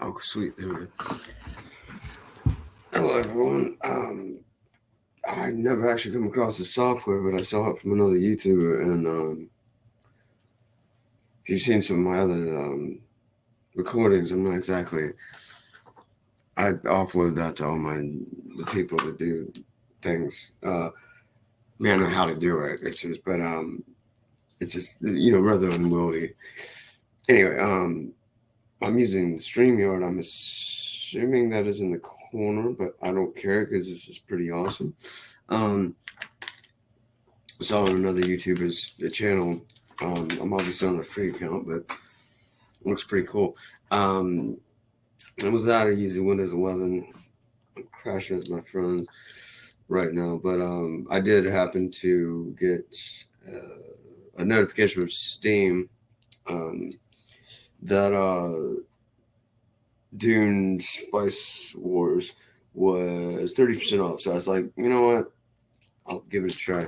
Oh, sweet. There we go. Hello, everyone. I never actually come across the software, but I saw it from another YouTuber, and if you've seen some of my other recordings, I'm not exactly. I offload that to all the people that do things. May I know how to do it. It's just rather unwieldy. Anyway, I'm using StreamYard. I'm assuming that is in the corner, but I don't care because this is pretty awesome. Um, saw on another YouTuber's channel. I'm obviously on a free account, but it looks pretty cool. Um, I was out of using Windows 11. I'm crashing with my friends right now, but I did happen to get a notification from Steam um, that Dune Spice Wars was 30% off. So I was like, you know what? I'll give it a try.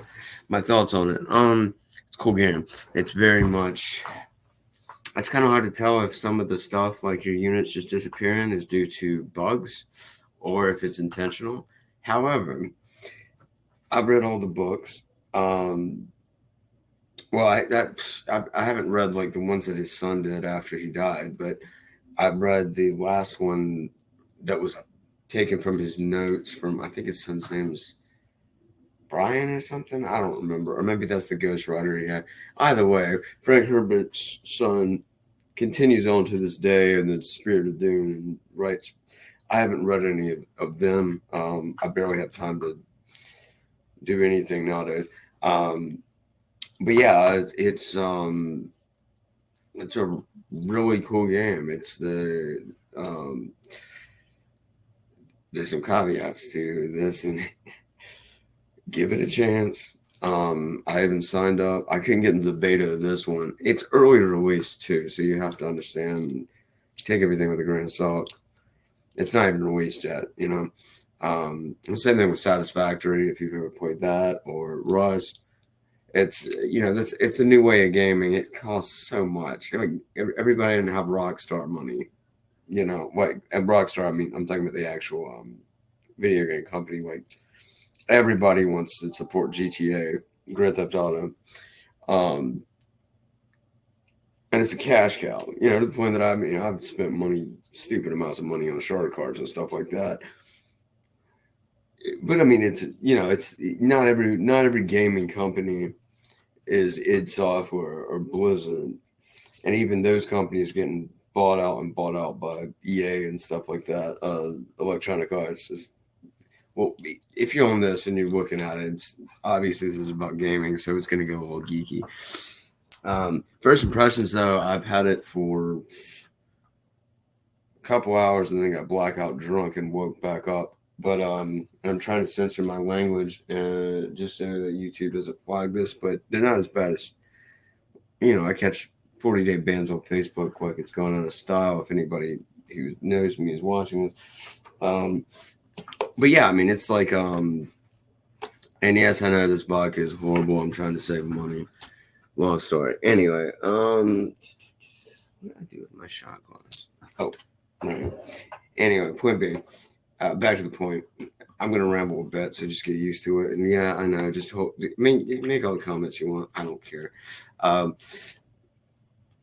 My thoughts on it. It's a cool game. It's very much. It's kind of hard to tell if some of the stuff, like your units just disappearing, is due to bugs, or if it's intentional. However, I've read all the books. Um, well, I haven't read like the ones that his son did after he died, but I've read the last one that was taken from his notes from I think his son's name is Brian or something. I don't remember, or maybe that's the ghostwriter he had. Either way, Frank Herbert's son continues on to this day in the spirit of Dune and writes. I haven't read any of them. I barely have time to do anything nowadays. Um, but yeah, it's a really cool game. Um, there's some caveats to this, and give it a chance. I haven't signed up. I couldn't get into the beta of this one. It's early release too, so you have to understand, take everything with a grain of salt. It's not even released yet, you know. The same thing with Satisfactory, if you've ever played that, or Rust. It's a new way of gaming. It costs so much. Like everybody didn't have Rockstar money, you know. Like at Rockstar, I mean, I'm talking about the actual video game company. Like everybody wants to support GTA, Grand Theft Auto, um, and it's a cash cow. You know, to the point that I've spent stupid amounts of money on shard cards and stuff like that. But I mean, it's not every gaming company is id Software or Blizzard, and even those companies getting bought out by EA and stuff like that. Electronic Arts is well, if you're on this and you're looking at it, it's, obviously this is about gaming, so it's going to go a little geeky. First impressions, though, I've had it for a couple hours and then got blackout drunk and woke back up. But I'm trying to censor my language just so that YouTube doesn't flag this. But they're not as bad as I catch 40-day bans on Facebook like it's going out of style. If anybody who knows me is watching this, but yeah, I mean it's like and yes, I know this vodka is horrible. I'm trying to save money. Long story. Anyway, what did I do with my shot glass? Oh, no. Anyway, point being, back to the point. I'm gonna ramble a bit, so just get used to it. And yeah, I know. Just hope. Make all the comments you want. I don't care. Um,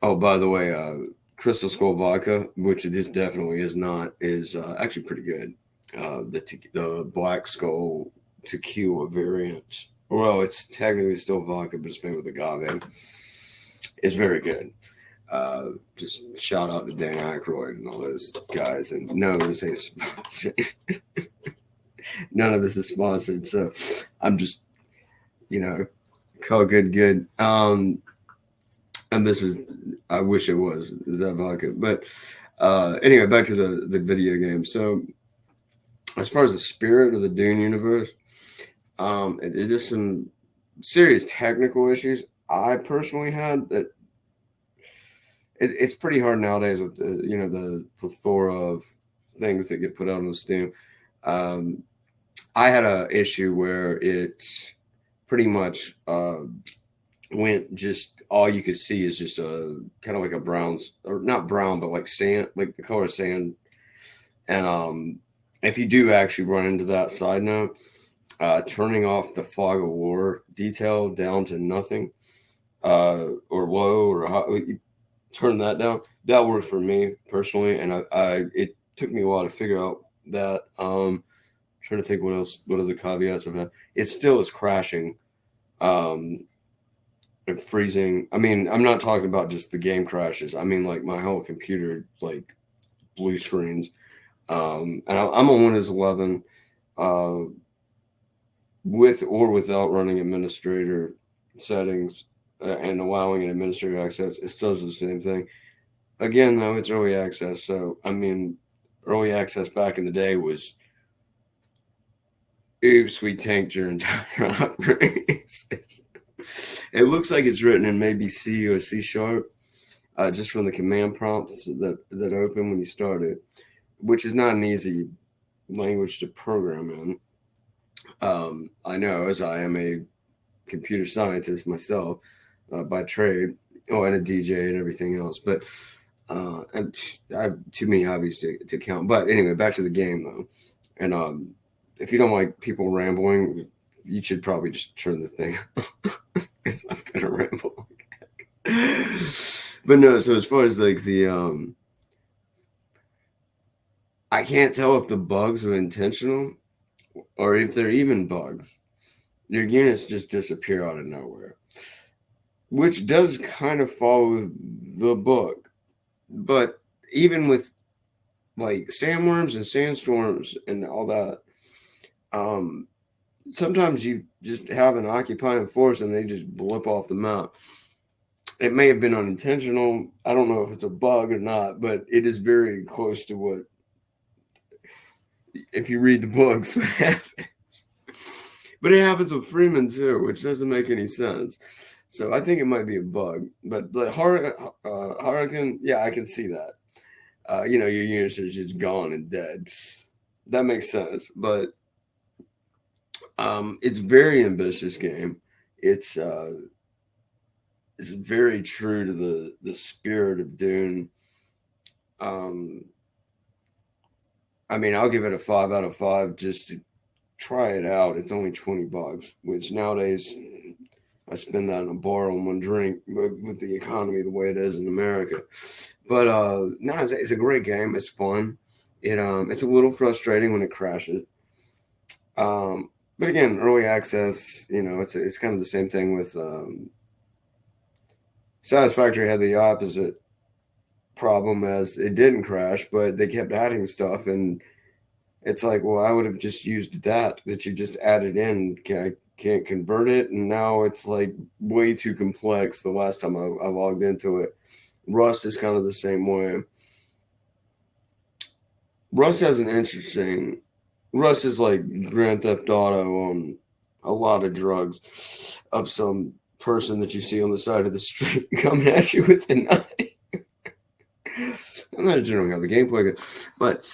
oh, by the way, Crystal Skull vodka, which this definitely is not, is actually pretty good. The Black Skull tequila variant. Well, it's technically still vodka, but it's made with agave. It's very good. Just shout out to Dan Aykroyd and all those guys. And no, this ain't sponsored. None of this is sponsored. So I'm just, call good. And this is, I wish it was that vodka. But anyway, back to the video game. So as far as the spirit of the Dune universe, it is some serious technical issues I personally had that it's pretty hard nowadays with the plethora of things that get put out on Steam. Um, I had a issue where it pretty much went just all you could see is just a kind of like a brown, or not brown, but like sand, like the color of sand. And if you do actually run into that, side note, turning off the fog of war detail down to nothing, or low, or high, you turn that down. That worked for me personally, and I it took me a while to figure out that. Trying to think what else. What are the caveats of that? It still is crashing. Um, and freezing. I mean, I'm not talking about just the game crashes. I mean, like my whole computer, like blue screens. I'm on Windows 11, uh, with or without running administrator settings, and allowing an administrator access. It still does the same thing. Again, though, it's early access. So, I mean, early access back in the day was, oops, we tanked your entire operating system. It looks like it's written in maybe C or C sharp, just from the command prompts that open when you start it, which is not an easy language to program in. I know, as I am a computer scientist myself, by trade, oh, and a DJ and everything else, but and I have too many hobbies to count. But anyway, back to the game though, and if you don't like people rambling, you should probably just turn the thing off, because I'm gonna ramble. But no, so as far as like the I can't tell if the bugs are intentional or if they're even bugs. Your units just disappear out of nowhere, which does kind of follow the book. But even with like sandworms and sandstorms and all that, um, sometimes you just have an occupying force and they just blip off the map. It may have been unintentional. I don't know if it's a bug or not, but it is very close to what, if you read the books, what happens. But it happens with Freeman too, which doesn't make any sense. So I think it might be a bug. But the Hurricane, yeah, I can see that. Your units are just gone and dead. That makes sense. But it's a very ambitious game. It's uh, it's very true to the spirit of Dune. Um, I mean, I'll give it a 5 out of 5 just to try it out. It's only $20, which nowadays I spend that on a bar on one drink with the economy the way it is in America. But no, it's a great game. It's fun. It's a little frustrating when it crashes. But again, early access, it's kind of the same thing with Satisfactory had the opposite problem, as it didn't crash, but they kept adding stuff, and it's like, well, I would have just used that you just added in. I can't convert it, and now it's like way too complex. The last time I logged into it, Rust is kind of the same way. Rust has an interesting. Rust is like Grand Theft Auto on a lot of drugs, of some person that you see on the side of the street coming at you with a knife. I'm not generally how the gameplay goes, but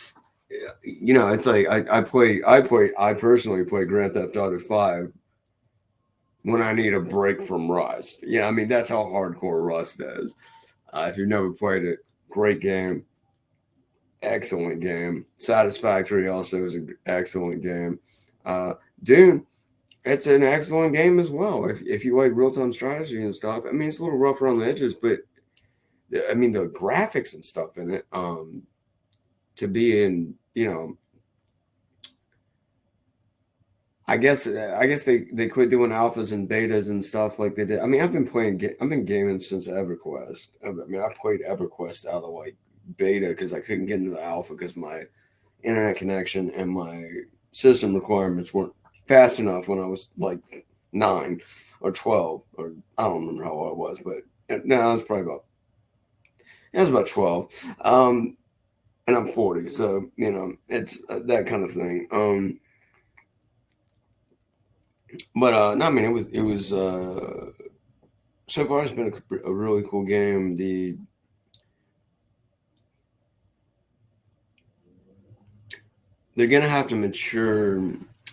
it's like I personally play Grand Theft Auto 5 when I need a break from Rust. Yeah, I mean that's how hardcore Rust is. If you've never played it, great game, excellent game. Satisfactory also is an excellent game. Dune, it's an excellent game as well. If you like real time strategy and stuff, I mean it's a little rough around the edges, but I mean the graphics and stuff in it, to be in, I guess they quit doing alphas and betas and stuff like they did. I mean, I've been gaming since EverQuest. I mean, I played EverQuest out of like beta because I couldn't get into the alpha because my internet connection and my system requirements weren't fast enough when I was like 9 or 12, or I don't remember how old I was, but no, I was about 12. And I'm 40, so it's that kind of thing. But no, I mean it was so far it's been a really cool game. They're gonna have to mature.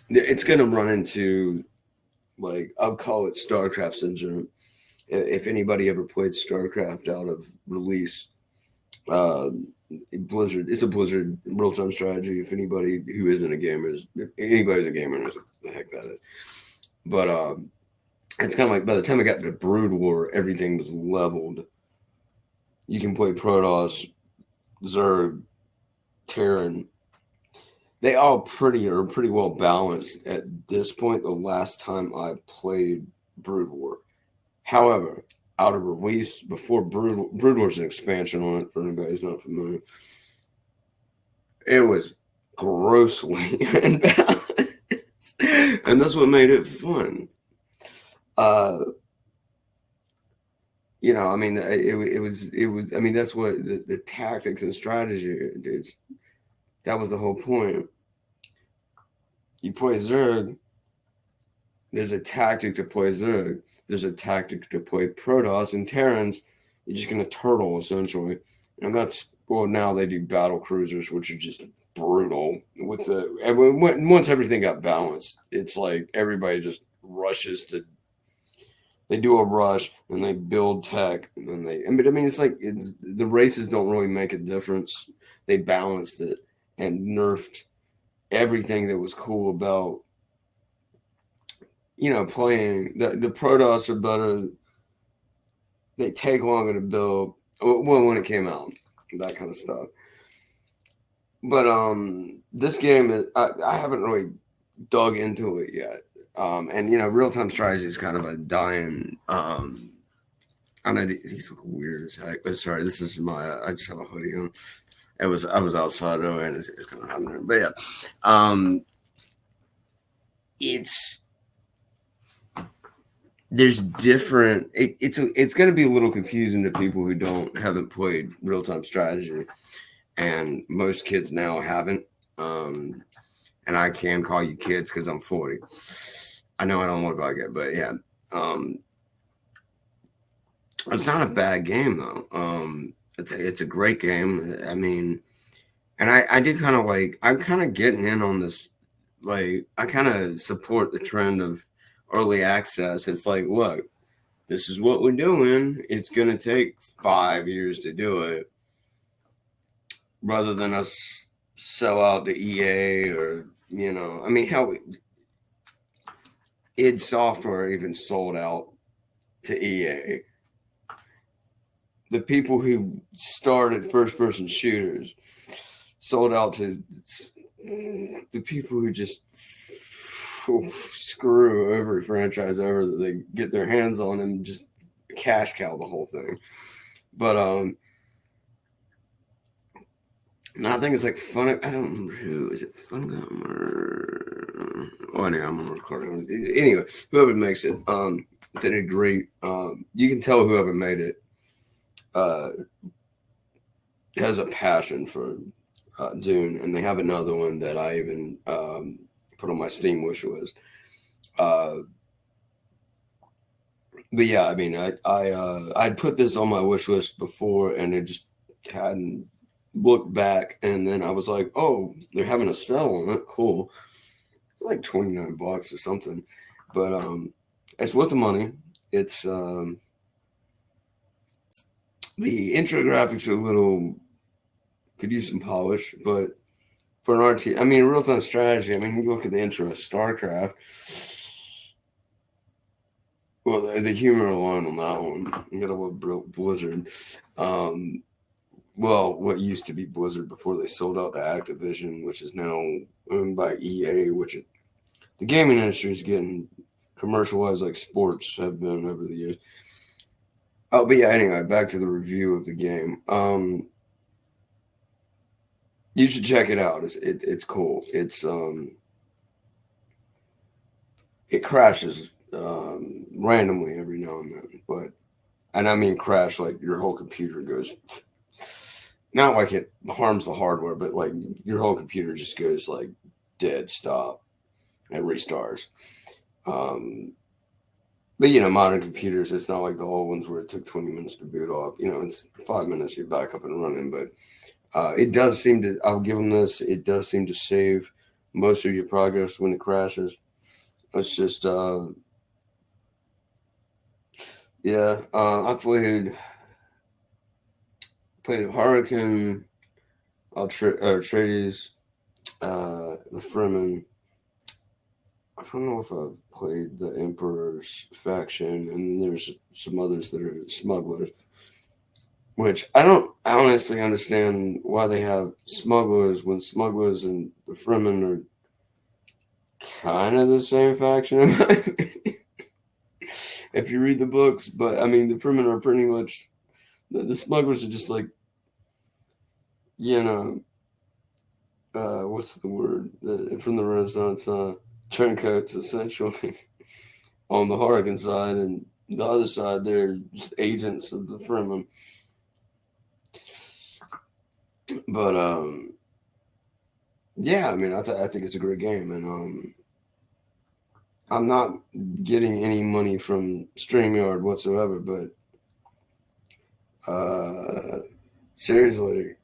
It's gonna run into, like, I'll call it StarCraft syndrome, If anybody ever played StarCraft out of release, uh, Blizzard, it's a Blizzard real time strategy. If anybody who isn't a gamer is, if anybody's a gamer knows what the heck that is. But it's kind of like by the time I got to Brood War, everything was leveled. You can play Protoss, Zerg, Terran. They all pretty well balanced at this point. The last time I played Brood War, however, out of release before Brood War's an expansion on it for anybody who's not familiar. It was grossly imbalanced, and that's what made it fun. Uh, I mean, it was. I mean, that's what the tactics and strategy is. That was the whole point. You play Zerg. There's a tactic to play Zerg. There's a tactic to play Protoss and Terrans. You're just gonna turtle essentially, and that's well. Now they do battle cruisers, which are just brutal. Once everything got balanced, it's like everybody just rushes to. They do a rush and they build tech, and then But I mean, it's the races don't really make a difference. They balanced it and nerfed everything that was cool about playing. The Protoss are better. They take longer to build. Well, when it came out, that kind of stuff. But this game is I haven't really dug into it yet. And real time strategy is kind of a dying. I know these look weird as heck. But sorry, this is my. I just have a hoodie on. I was outside earlier and it's kind of hot in there. But yeah, it's there's different. It's going to be a little confusing to people who haven't played real time strategy, and most kids now haven't. And I can call you kids because I'm 40. I know I don't look like it, but yeah. It's not a bad game though. It's a great game. I mean, and I did kind of I'm kind of getting in on this. Like, I kind of support the trend of early access. It's like, look, this is what we're doing. It's gonna take 5 years to do it, rather than us sell out to EA or I mean, hell, id Software even sold out to EA. The people who started first-person shooters sold out to the people who just screw every franchise ever that they get their hands on and just cash cow the whole thing. But no, I think it's like Fun. I don't remember who is it. Funcom or anyway, I'm on recording. Anyway, whoever makes it, they did great. You can tell whoever made it has a passion for Dune, and they have another one that I even put on my Steam wish list. But yeah, I mean, I'd put this on my wish list before, and it just hadn't looked back. And then I was like, oh, they're having a sale on it. Cool. It's like $29 or something, but it's worth the money. It's the intro graphics are a little could use some polish, but for an RT, I mean, real time strategy. I mean, you look at the intro of StarCraft. Well, the humor alone on that one, you gotta love Blizzard. Well, what used to be Blizzard before they sold out to Activision, which is now owned by EA, the gaming industry is getting commercialized like sports have been over the years. Oh, but yeah, anyway, back to the review of the game. You should check it out. It's cool. It crashes randomly every now and then, and I mean crash like your whole computer goes. Not like it harms the hardware, but like your whole computer just goes like dead stop and restarts. But modern computers, it's not like the old ones where it took 20 minutes to boot off. It's 5 minutes, you're back up and running. But it does seem to, I'll give them this, it does seem to save most of your progress when it crashes. It's just, Yeah, I played Hurricane, Atreides, the Fremen. I don't know if I've played the Emperor's faction, and then there's some others that are smugglers, which I don't honestly understand why they have smugglers when smugglers and the Fremen are kind of the same faction, in my opinion, if you read the books. But I mean, the Fremen are pretty much the smugglers are just like, you know, what's the word from the Renaissance? Turncoats, essentially, on the Harkonnen side, and the other side, they're just agents of the Fremen. But yeah, I mean, I think it's a great game, and I'm not getting any money from StreamYard whatsoever, but seriously,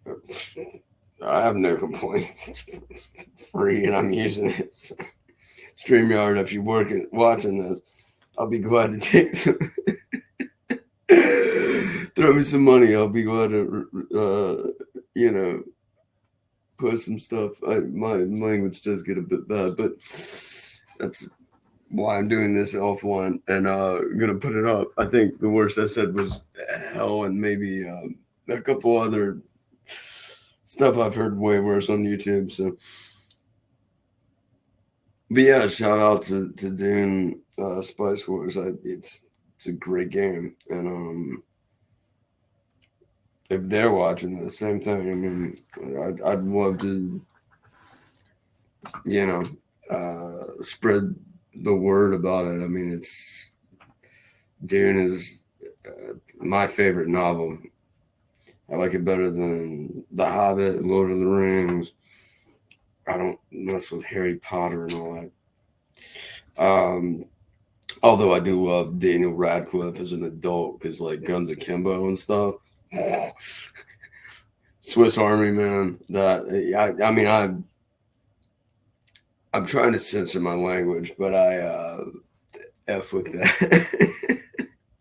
I have no complaints. It's free, and I'm using it. So, StreamYard, if you're watching this, I'll be glad to take some. Throw me some money. I'll be glad to, put some stuff. My language does get a bit bad, but that's why I'm doing this offline and gonna put it up. I think the worst I said was hell, and maybe a couple other stuff I've heard way worse on YouTube. So, but yeah, shout out to Dune Spice Wars. It's a great game, and if they're watching the same thing, I mean, I'd love to, you know, spread the word about it. I mean, Dune is my favorite novel. I like it better than The Hobbit, Lord of the Rings. I don't mess with Harry Potter and all that. Although I do love Daniel Radcliffe as an adult, because like Guns Akimbo and stuff. Swiss Army Man. I mean, I'm trying to censor my language, but I f with that.